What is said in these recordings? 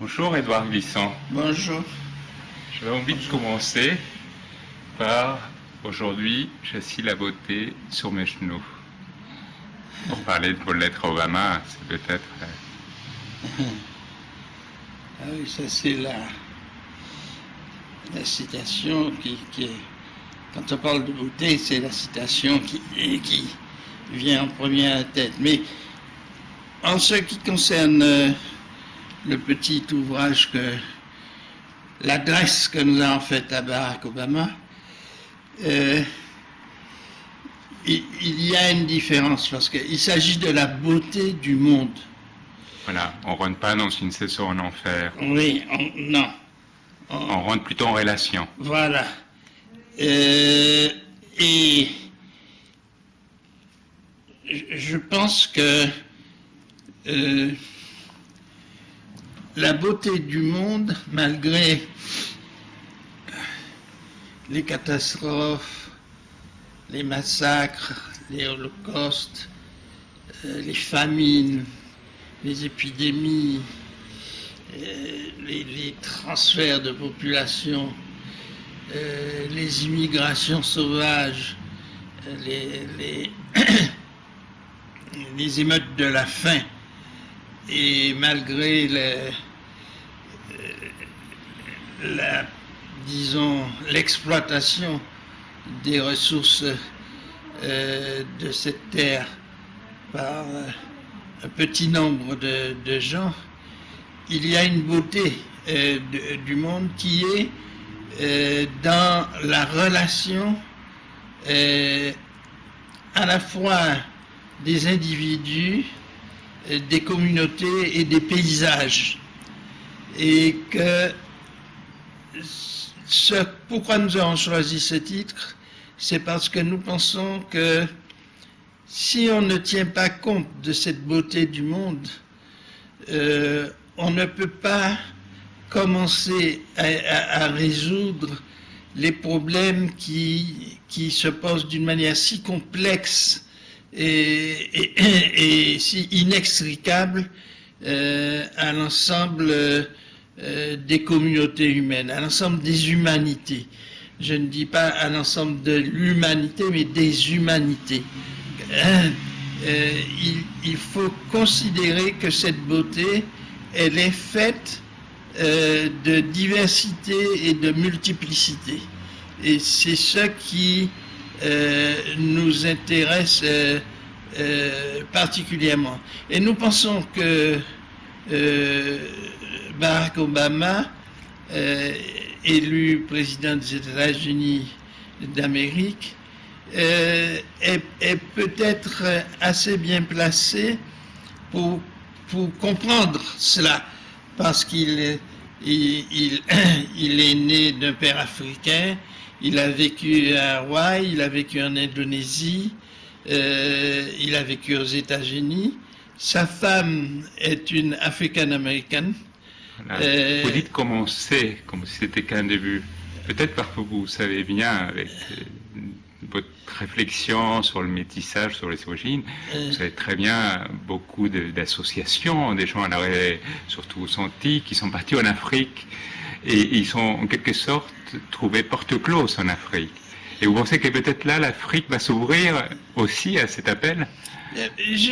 Bonjour Édouard Glissant. Bonjour. J'avais envie de commencer par aujourd'hui, j'assis la beauté sur mes genoux. Pour parler de vos lettres à Obama, c'est peut-être. Ah oui, ça c'est la citation qui est. Quand on parle de beauté, c'est la citation qui vient en premier à la tête. Mais en ce qui concerne le petit ouvrage l'adresse que nous avons faite à Barack Obama, il y a une différence parce qu'il s'agit de la beauté du monde. Voilà, on ne rentre pas dans une session en enfer. Oui, non. On rentre plutôt en relation. Voilà. Et je pense que la beauté du monde, malgré les catastrophes, les massacres, les holocaustes, les famines, les épidémies, les transferts de population, les immigrations sauvages, les émeutes de la faim, et malgré l'exploitation des ressources de cette terre par un petit nombre de gens, il y a une beauté du monde qui est dans la relation à la fois des individus, des communautés et des paysages. Et que pourquoi nous avons choisi ce titre, c'est parce que nous pensons que si on ne tient pas compte de cette beauté du monde, on ne peut pas commencer à résoudre les problèmes qui se posent d'une manière si complexe et si inextricable à l'ensemble des communautés humaines, à l'ensemble des humanités. Je ne dis pas à l'ensemble de l'humanité, mais des humanités. Il faut considérer que cette beauté, elle est faite de diversité et de multiplicité. Et c'est ce qui nous intéresse particulièrement. Et nous pensons que Barack Obama, élu président des États-Unis d'Amérique, est peut-être assez bien placé pour comprendre cela, parce qu'il est né d'un père africain, il a vécu à Hawaï, il a vécu en Indonésie, il a vécu aux États-Unis. Sa femme est une africaine-américaine. Voilà. Vous dites commencer, comme si c'était qu'un début. Peut-être parce que vous savez bien, avec votre réflexion sur le métissage, sur les origines, vous savez très bien beaucoup d'associations, des gens à l'arrêt, surtout aux Antilles, qui sont partis en Afrique et ils sont en quelque sorte trouvés porte close en Afrique. Et vous pensez que peut-être là, l'Afrique va s'ouvrir aussi à cet appel? Je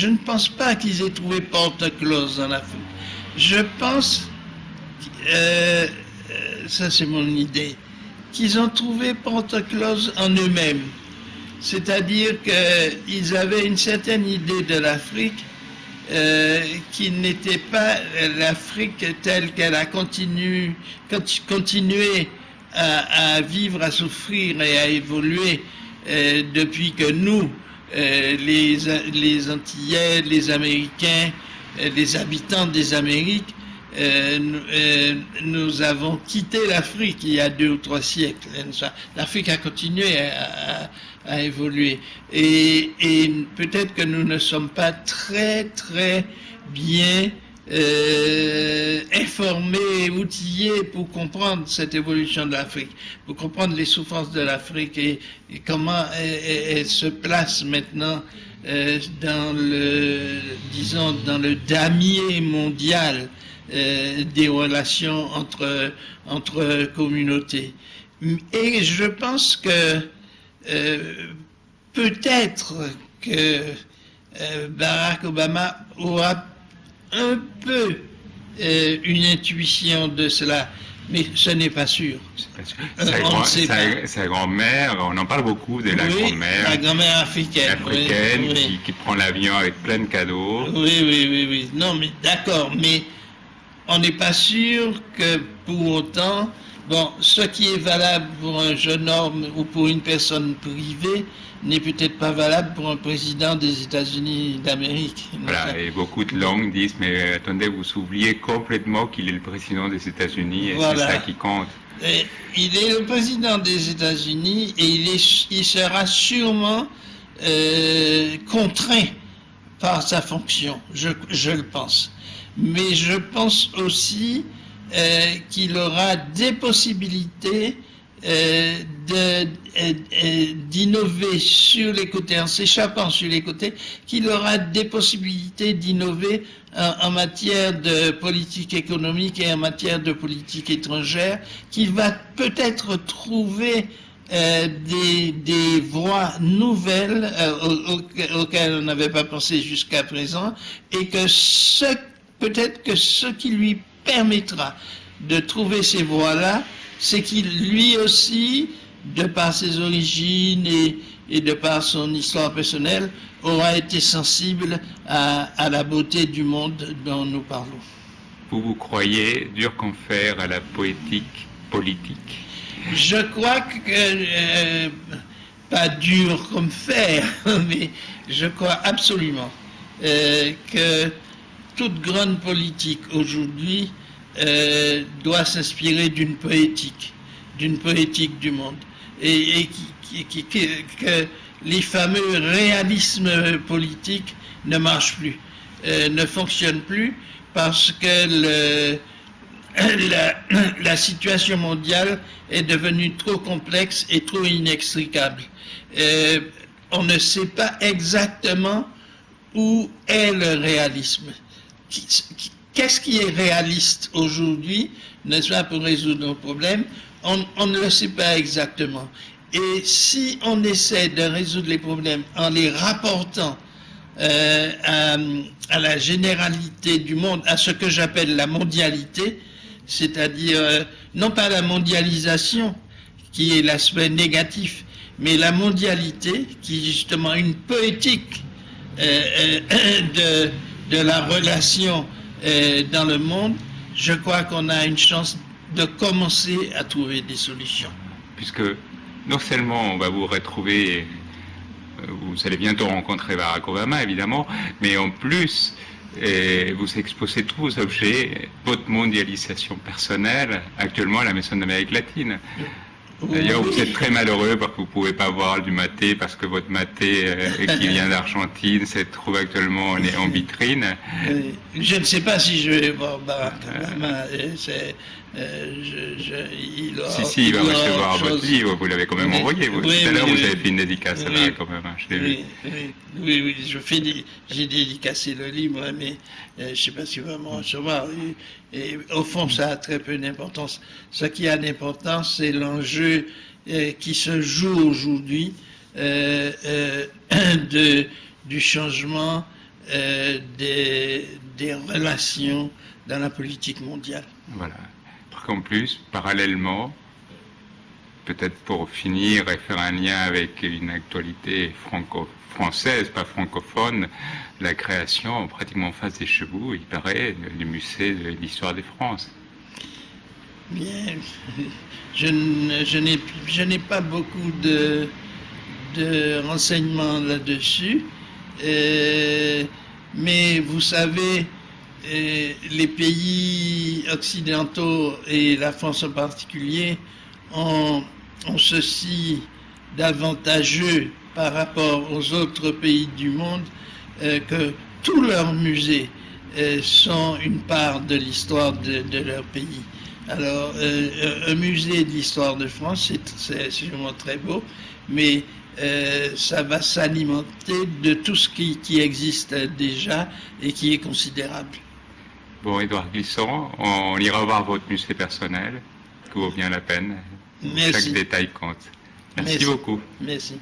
ne pense pas qu'ils aient trouvé porte close en Afrique. Je pense, ça c'est mon idée, qu'ils ont trouvé porte close en eux-mêmes. C'est-à-dire qu'ils avaient une certaine idée de l'Afrique qui n'était pas l'Afrique telle qu'elle a continué à vivre, à souffrir et à évoluer depuis que nous, les Antillais, les Américains, les habitants des Amériques, nous avons quitté l'Afrique il y a 2 ou 3 siècles. L'Afrique a continué à évoluer. Et peut-être que nous ne sommes pas très bien informés, outillés pour comprendre cette évolution de l'Afrique, pour comprendre les souffrances de l'Afrique et comment elle se place maintenant dans disons, dans le damier mondial des relations entre communautés. Et je pense que peut-être que Barack Obama aura un peu une intuition de cela, mais ce n'est pas sûr. Sa grand-mère, on en parle beaucoup de la grand-mère. La grand-mère africaine. Qui prend l'avion avec plein de cadeaux. Oui. Non, mais d'accord, mais on n'est pas sûr que pour autant, bon, ce qui est valable pour un jeune homme ou pour une personne privée n'est peut-être pas valable pour un président des États-Unis d'Amérique. Voilà, et beaucoup de langues disent, mais attendez, vous oubliez complètement qu'il est le président des États-Unis, et voilà. C'est ça qui compte. Et il est le président des États-Unis et il sera sûrement contraint par sa fonction, je le pense. Mais je pense aussi qu'il aura des possibilités d'innover sur les côtés, en s'échappant sur les côtés, qu'il aura des possibilités d'innover en matière de politique économique et en matière de politique étrangère, qu'il va peut-être trouver des voies nouvelles auxquelles on n'avait pas pensé jusqu'à présent, et que peut-être que ce qui lui permettra de trouver ces voies-là, c'est qu'il, lui aussi, de par ses origines et de par son histoire personnelle, aura été sensible à la beauté du monde dont nous parlons. Vous croyez dur comme fer à la poétique politique? Je crois que, pas dur comme fer, mais je crois absolument que toute grande politique aujourd'hui doit s'inspirer d'une poétique du monde, et que les fameux réalismes politiques ne marchent plus, ne fonctionnent plus, parce que la situation mondiale est devenue trop complexe et trop inextricable. On ne sait pas exactement où est le réalisme. Qu'est-ce qui est réaliste aujourd'hui, n'est-ce pas, pour résoudre nos problèmes? On ne le sait pas exactement. Et si on essaie de résoudre les problèmes en les rapportant à la généralité du monde, à ce que j'appelle la mondialité, c'est-à-dire non pas la mondialisation, qui est l'aspect négatif, mais la mondialité, qui est justement une poétique de la relation dans le monde, je crois qu'on a une chance de commencer à trouver des solutions. Puisque non seulement on va vous retrouver, vous allez bientôt rencontrer Barack Obama évidemment, mais en plus vous exposez tous vos objets, votre mondialisation personnelle actuellement à la Maison d'Amérique latine. D'ailleurs, vous êtes très malheureux parce que vous ne pouvez pas voir du maté, parce que votre maté qui vient d'Argentine se trouve actuellement en vitrine. Je ne sais pas si je vais voir Barack Obama. Il va recevoir votre livre, vous l'avez quand même envoyé. Tout à l'heure, vous avez fait une dédicace à Barack Obama, je l'ai vu. Oui, j'ai dédicacé le livre, mais je ne sais pas si vraiment recevoir. Et au fond, ça a très peu d'importance. Ce qui a d'importance, c'est l'enjeu qui se joue aujourd'hui du changement des relations dans la politique mondiale. Voilà. En plus, parallèlement, peut-être pour finir et faire un lien avec une actualité française, pas francophone, la création pratiquement en face des Chevaux, il paraît, du musée de l'histoire de France. Bien, je n'ai pas beaucoup de renseignements là-dessus, mais vous savez, les pays occidentaux et la France en particulier ont ceci d'avantageux par rapport aux autres pays du monde, que tous leurs musées sont une part de l'histoire de leur pays. Alors, un musée de l'histoire de France, c'est sûrement très beau, mais ça va s'alimenter de tout ce qui existe déjà et qui est considérable. Bon, Édouard Glissant, on ira voir votre musée personnel, qui vaut bien la peine. Merci. Chaque détail compte. Merci beaucoup. Merci.